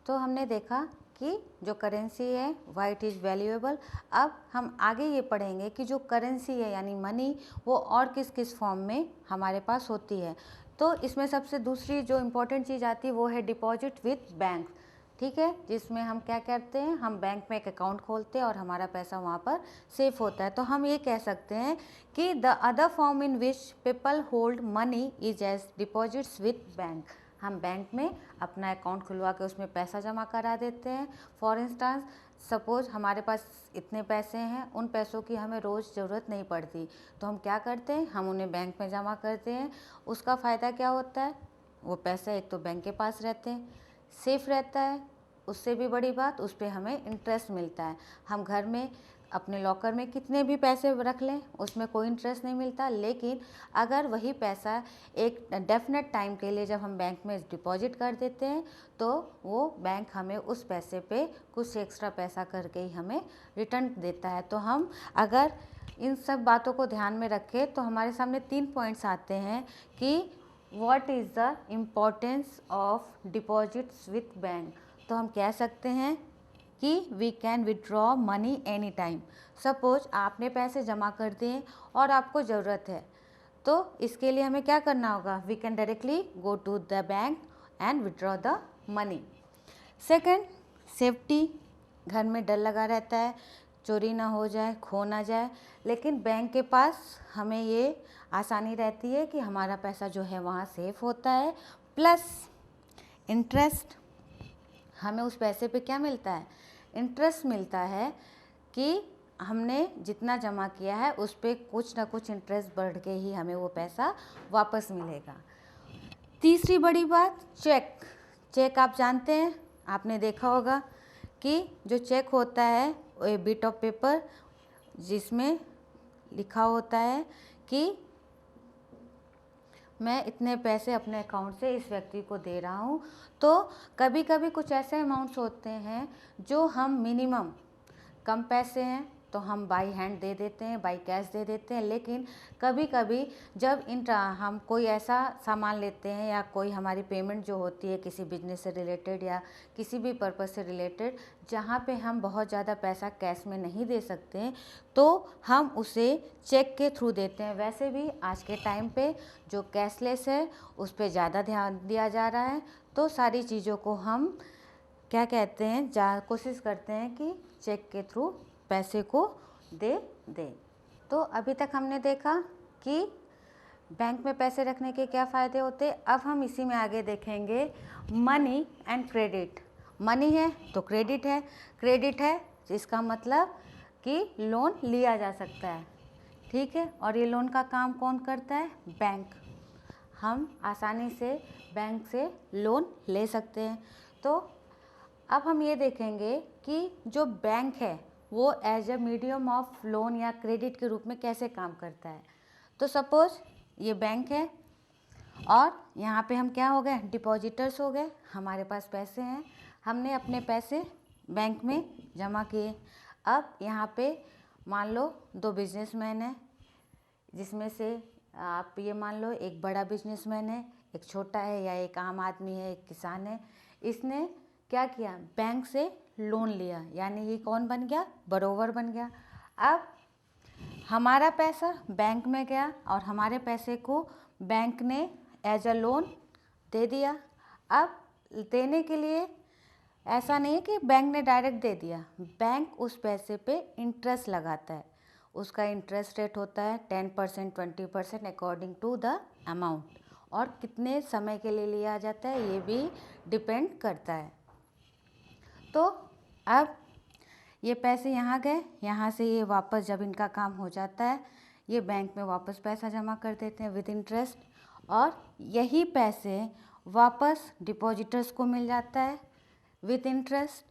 तो हमने देखा कि जो करेंसी है वाइट इज़ वैल्यूएबल। अब हम आगे ये पढ़ेंगे कि जो करेंसी है यानी मनी वो और किस किस फॉर्म में हमारे पास होती है। तो इसमें सबसे दूसरी जो इम्पोर्टेंट चीज़ आती है वो है डिपॉजिट विथ बैंक। ठीक है, जिसमें हम क्या करते हैं, हम बैंक में एक अकाउंट खोलते हैं और हमारा पैसा वहाँ पर सेफ होता है। तो हम ये कह सकते हैं कि the other form in which people hold money is as deposits with bank. हम बैंक में अपना अकाउंट खुलवा के उसमें पैसा जमा करा देते हैं। फॉर इंस्टेंस सपोज हमारे पास इतने पैसे हैं, उन पैसों की हमें रोज़ ज़रूरत नहीं पड़ती, तो हम क्या करते हैं, हम उन्हें बैंक में जमा करते हैं। उसका फ़ायदा क्या होता है, वो पैसे एक तो बैंक के पास रहते हैं, सेफ रहता है, उससे भी बड़ी बात उस पर हमें इंटरेस्ट मिलता है। हम घर में अपने लॉकर में कितने भी पैसे रख लें उसमें कोई इंटरेस्ट नहीं मिलता, लेकिन अगर वही पैसा एक डेफिनेट टाइम के लिए जब हम बैंक में डिपॉजिट कर देते हैं तो वो बैंक हमें उस पैसे पे कुछ एक्स्ट्रा पैसा करके ही हमें रिटर्न देता है। तो हम अगर इन सब बातों को ध्यान में रखें तो हमारे सामने 3 पॉइंट्स आते हैं कि what is the importance of deposits with bank. तो हम कह सकते हैं कि we can withdraw money any time. Suppose आपने पैसे जमा कर दिए और आपको ज़रूरत है, तो इसके लिए हमें क्या करना होगा, we can directly go to the bank and withdraw the money. Second, safety. घर में डर लगा रहता है चोरी ना हो जाए, खो ना जाए, लेकिन बैंक के पास हमें ये आसानी रहती है कि हमारा पैसा जो है वहाँ सेफ होता है। प्लस इंटरेस्ट, हमें उस पैसे पे क्या मिलता है, इंटरेस्ट मिलता है कि हमने जितना जमा किया है उस पर कुछ ना कुछ इंटरेस्ट बढ़ के ही हमें वो पैसा वापस मिलेगा। तीसरी बड़ी बात, चेक। चेक आप जानते हैं, आपने देखा होगा कि जो चेक होता है वो एक बिट ऑफ पेपर जिसमें लिखा होता है कि मैं इतने पैसे अपने अकाउंट से इस व्यक्ति को दे रहा हूँ। तो कभी कभी कुछ ऐसे अमाउंट्स होते हैं जो हम मिनिमम कम पैसे हैं तो हम बाई हैंड दे देते हैं, बाई कैश दे देते हैं, लेकिन कभी कभी जब हम कोई ऐसा सामान लेते हैं या कोई हमारी पेमेंट जो होती है किसी बिजनेस से रिलेटेड या किसी भी पर्पस से रिलेटेड जहाँ पे हम बहुत ज़्यादा पैसा कैश में नहीं दे सकते हैं तो हम उसे चेक के थ्रू देते हैं। वैसे भी आज के टाइम पे जो कैशलेस है उस पर ज़्यादा ध्यान दिया जा रहा है, तो सारी चीज़ों को हम क्या कहते हैं, कोशिश करते हैं कि चेक के थ्रू पैसे को दे दें। तो अभी तक हमने देखा कि बैंक में पैसे रखने के क्या फ़ायदे होते। अब हम इसी में आगे देखेंगे मनी एंड क्रेडिट। मनी है तो क्रेडिट है, क्रेडिट है इसका मतलब कि लोन लिया जा सकता है। ठीक है, और ये लोन का काम कौन करता है, बैंक। हम आसानी से बैंक से लोन ले सकते हैं। तो अब हम ये देखेंगे कि जो बैंक है वो as a medium of loan या क्रेडिट के रूप में कैसे काम करता है। तो सपोज ये बैंक है और यहाँ पे हम क्या हो गए, डिपॉजिटर्स हो गए, हमारे पास पैसे हैं, हमने अपने पैसे बैंक में जमा किए। अब यहाँ पे मान लो 2 बिजनेसमैन हैं, जिसमें से आप ये मान लो एक बड़ा बिजनेसमैन है, एक छोटा है, या एक आम आदमी है, एक किसान है। इसने क्या किया, बैंक से लोन लिया, यानी ये कौन बन गया, बरोवर बन गया। अब हमारा पैसा बैंक में गया और हमारे पैसे को बैंक ने एज अ लोन दे दिया। अब देने के लिए ऐसा नहीं है कि बैंक ने डायरेक्ट दे दिया, बैंक उस पैसे पे इंटरेस्ट लगाता है। उसका इंटरेस्ट रेट होता है 10%, 20% अकॉर्डिंग टू द अमाउंट, और कितने समय के लिए लिया जाता है ये भी डिपेंड करता है। तो अब ये पैसे यहाँ गए, यहाँ से ये वापस जब इनका काम हो जाता है ये बैंक में वापस पैसा जमा कर देते हैं विद इंटरेस्ट, और यही पैसे वापस डिपॉजिटर्स को मिल जाता है विद इंटरेस्ट,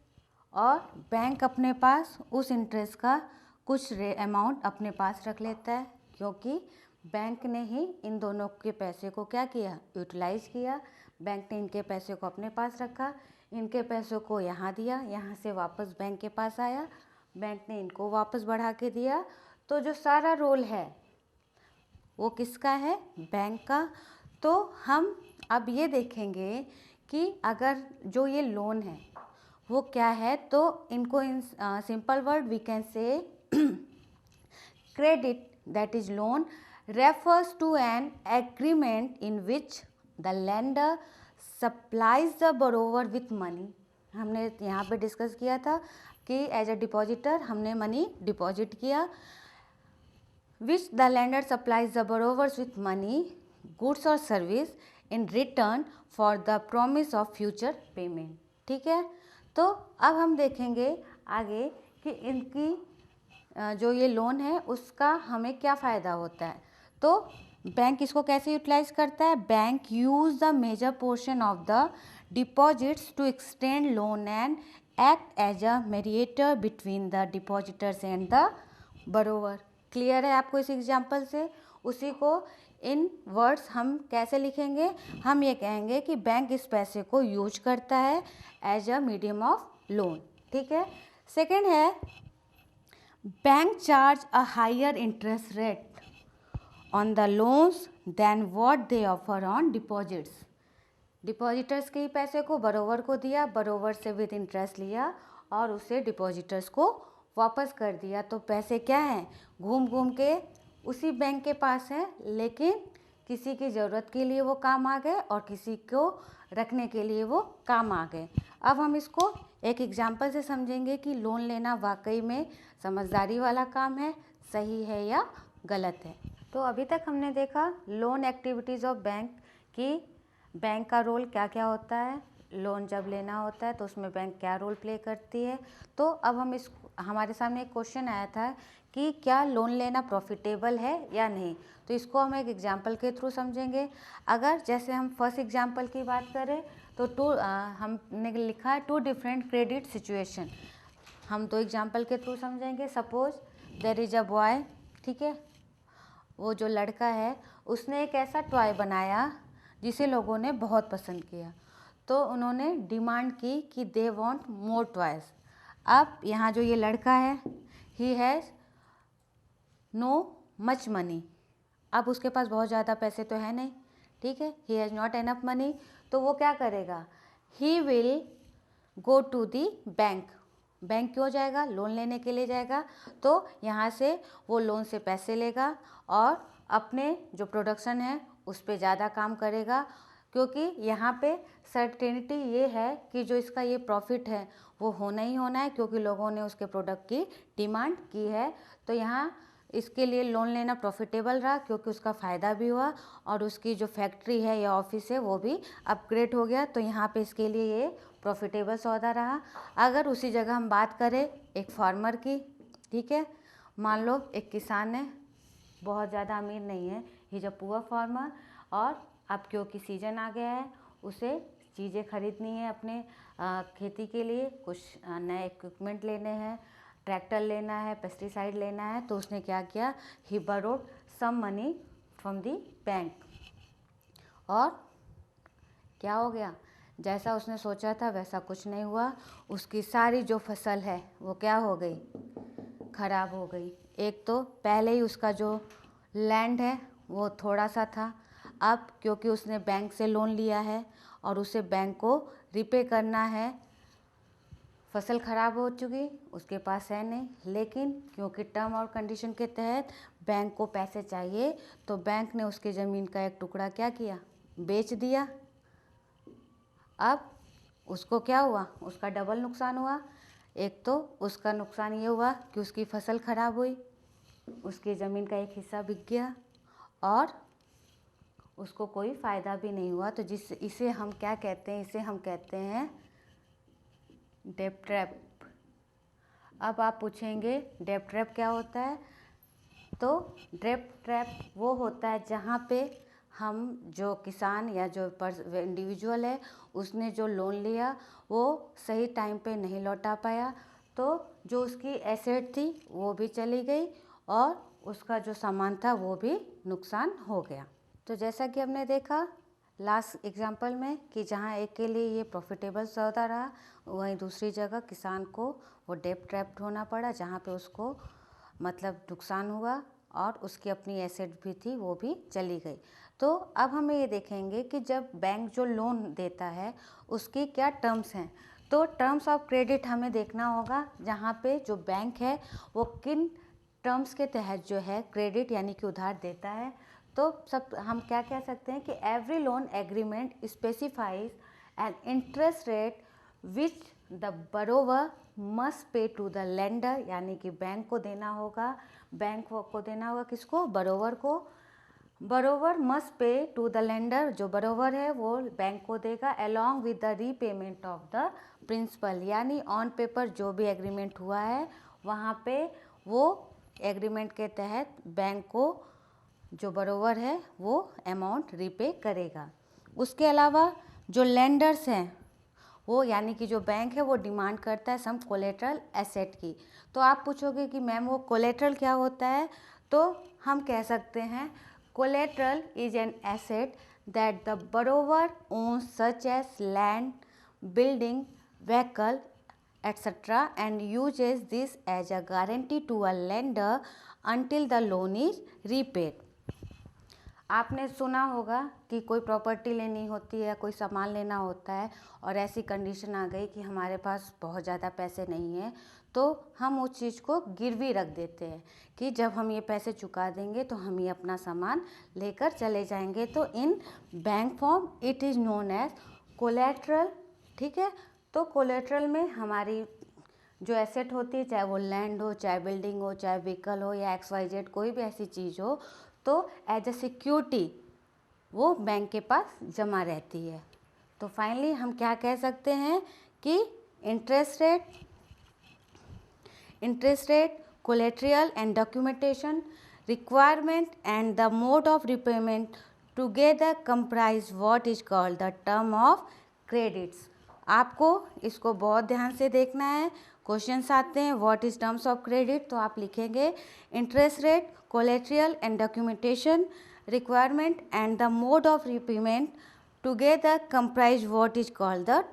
और बैंक अपने पास उस इंटरेस्ट का कुछ अमाउंट अपने पास रख लेता है, क्योंकि बैंक ने ही इन दोनों के पैसे को क्या किया, यूटिलाइज किया। बैंक ने इनके पैसे को अपने पास रखा, इनके पैसों को यहाँ दिया, यहाँ से वापस बैंक के पास आया, बैंक ने इनको वापस बढ़ा के दिया। तो जो सारा रोल है वो किसका है, बैंक का। तो हम अब ये देखेंगे कि अगर जो ये लोन है वो क्या है, तो इनको in simple word we can say credit, that is loan, refers to an agreement in which the lender supplies the borrower with money. हमने यहाँ पे डिस्कस किया था कि एज अ डिपॉजिटर हमने मनी डिपॉजिट किया, which the lender supplies the borrowers with money, goods or service in return for the promise of future payment. ठीक है, तो अब हम देखेंगे आगे कि इनकी जो ये लोन है उसका हमें क्या फ़ायदा होता है। तो बैंक इसको कैसे यूटिलाइज करता है, bank use the major portion of the deposits to extend loan and act as a mediator between the depositors and the borrower. Clear है आपको इस एग्जाम्पल से? उसी को इन वर्ड्स हम कैसे लिखेंगे, हम ये कहेंगे कि बैंक इस पैसे को यूज करता है as a medium of loan. ठीक है, सेकेंड है bank charge a higher interest rate on the loans than what they offer on deposits. Depositors के ही पैसे को बरोवर को दिया, बरोवर से विद इंटरेस्ट लिया और उसे डिपॉजिटर्स को वापस कर दिया। तो पैसे क्या हैं, घूम घूम के उसी बैंक के पास है, लेकिन किसी की ज़रूरत के लिए वो काम आ गए और किसी को रखने के लिए वो काम आ गए। अब हम इसको एक एग्जाम्पल से समझेंगे कि लोन लेना वाकई में समझदारी वाला काम है, सही है या गलत है। तो अभी तक हमने देखा लोन एक्टिविटीज़ ऑफ बैंक कि बैंक का रोल क्या क्या होता है, लोन जब लेना होता है तो उसमें बैंक क्या रोल प्ले करती है। तो अब हम हमारे सामने एक क्वेश्चन आया था कि क्या लोन लेना प्रॉफिटेबल है या नहीं, तो इसको हम एक एग्जांपल के थ्रू समझेंगे। अगर जैसे हम फर्स्ट एग्जांपल की बात करें तो हमने लिखा है 2 डिफरेंट क्रेडिट सिचुएशन। हम 2 एग्जांपल के थ्रू समझेंगे। Suppose there is a boy, ठीक है, वो जो लड़का है उसने एक ऐसा टॉय बनाया जिसे लोगों ने बहुत पसंद किया, तो उन्होंने डिमांड की कि दे वांट मोर टॉयज़। अब यहाँ जो ये लड़का है he has no much money, अब उसके पास बहुत ज़्यादा पैसे तो है नहीं, ठीक है, he has not enough money. तो वो क्या करेगा, he will go to the bank. Bank क्यों जाएगा, लोन लेने के लिए जाएगा। तो यहाँ से वो लोन से पैसे लेगा और अपने जो प्रोडक्शन है उस पर ज़्यादा काम करेगा, क्योंकि यहाँ पे सर्टेनिटी ये है कि जो इसका ये प्रॉफिट है वो होना ही होना है, क्योंकि लोगों ने उसके प्रोडक्ट की डिमांड की है। तो यहाँ इसके लिए लोन लेना प्रॉफिटेबल रहा, क्योंकि उसका फ़ायदा भी हुआ और उसकी जो फैक्ट्री है या ऑफिस है वो भी अपग्रेड हो गया। तो यहाँ पे इसके लिए ये प्रॉफिटेबल सौदा रहा। अगर उसी जगह हम बात करें एक फार्मर की, ठीक है, मान लो एक किसान है, बहुत ज़्यादा अमीर नहीं है, he is a poor farmer, और अब क्योंकि सीजन आ गया है उसे चीज़ें खरीदनी है अपने खेती के लिए, कुछ नए इक्विपमेंट लेने हैं, ट्रैक्टर लेना है, पेस्टिसाइड लेना है। तो उसने क्या किया, he borrowed some money from the bank, और क्या हो गया, जैसा उसने सोचा था वैसा कुछ नहीं हुआ। उसकी सारी जो फसल है वो क्या हो गई, खराब हो गई। एक तो पहले ही उसका जो लैंड है वो थोड़ा सा था, अब क्योंकि उसने बैंक से लोन लिया है और उसे बैंक को रिपे करना है, फसल ख़राब हो चुकी, उसके पास है नहीं, लेकिन क्योंकि टर्म और कंडीशन के तहत बैंक को पैसे चाहिए, तो बैंक ने उसकी ज़मीन का एक टुकड़ा क्या किया, बेच दिया। अब उसको क्या हुआ, उसका डबल नुकसान हुआ। एक तो उसका नुकसान ये हुआ कि उसकी फसल ख़राब हुई, उसकी ज़मीन का एक हिस्सा बिक गया और उसको कोई फ़ायदा भी नहीं हुआ। तो इसे हम क्या कहते हैं, इसे हम कहते हैं डेब्ट ट्रैप। अब आप पूछेंगे डेब्ट ट्रैप क्या होता है, तो डेब्ट ट्रैप वो होता है जहाँ पे हम जो किसान या जो इंडिविजुअल है उसने जो लोन लिया वो सही टाइम पे नहीं लौटा पाया, तो जो उसकी एसेट थी वो भी चली गई और उसका जो सामान था वो भी नुकसान हो गया। तो जैसा कि हमने देखा लास्ट एग्जाम्पल में कि जहाँ एक के लिए ये प्रॉफिटेबल सौदा रहा, वहीं दूसरी जगह किसान को वो डेब्ट ट्रैप्ड होना पड़ा, जहाँ पे उसको मतलब नुकसान हुआ और उसकी अपनी एसेट भी थी वो भी चली गई। तो अब हमें ये देखेंगे कि जब बैंक जो लोन देता है उसकी क्या टर्म्स हैं। तो टर्म्स ऑफ क्रेडिट हमें देखना होगा, जहाँ पे जो बैंक है वो किन टर्म्स के तहत जो है क्रेडिट यानी कि उधार देता है। तो सब हम क्या कह सकते हैं कि every loan agreement specifies an interest rate which the borrower must pay to the lender, यानी कि बैंक को देना होगा, बैंक को देना होगा किसको, बरोवर को। Borrower must pay to the lender, जो बरोवर है वो बैंक को देगा, along with the repayment of the principal, यानी ऑन पेपर जो भी एग्रीमेंट हुआ है वहाँ पे वो एग्रीमेंट के तहत बैंक को जो बरोवर है वो अमाउंट रीपे करेगा। उसके अलावा जो लेंडर्स हैं वो यानी कि जो बैंक है वो डिमांड करता है सम कोलेटरल एसेट की। तो आप पूछोगे कि मैम वो कोलेटरल क्या होता है, तो हम कह सकते हैं collateral is an asset that the borrower owns such as land, building, vehicle etc. and uses this as a guarantee to a lender until the loan is repaid. आपने सुना होगा कि कोई प्रॉपर्टी लेनी होती है, कोई सामान लेना होता है और ऐसी कंडीशन आ गई कि हमारे पास बहुत ज़्यादा पैसे नहीं हैं, तो हम उस चीज़ को गिरवी रख देते हैं कि जब हम ये पैसे चुका देंगे तो हम ये अपना सामान लेकर चले जाएंगे। तो in bank form it is known as collateral. ठीक है, तो कोलेटरल में हमारी जो एसेट होती है, चाहे वो लैंड हो, चाहे बिल्डिंग हो, चाहे व्हीकल हो या XYZ कोई भी ऐसी चीज़ हो, तो एज ए सिक्योरिटी वो बैंक के पास जमा रहती है। तो फाइनली हम क्या कह सकते हैं कि interest rate, collateral and documentation, requirement and the mode of repayment together comprise what is called the term of credits. आपको इसको बहुत ध्यान से देखना है। क्वेश्चंस आते हैं what is terms of credit, तो आप लिखेंगे interest rate, collateral and documentation, requirement and the mode of repayment together comprise what is called the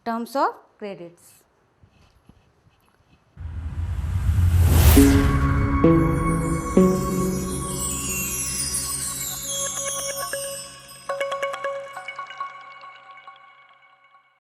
terms of credits.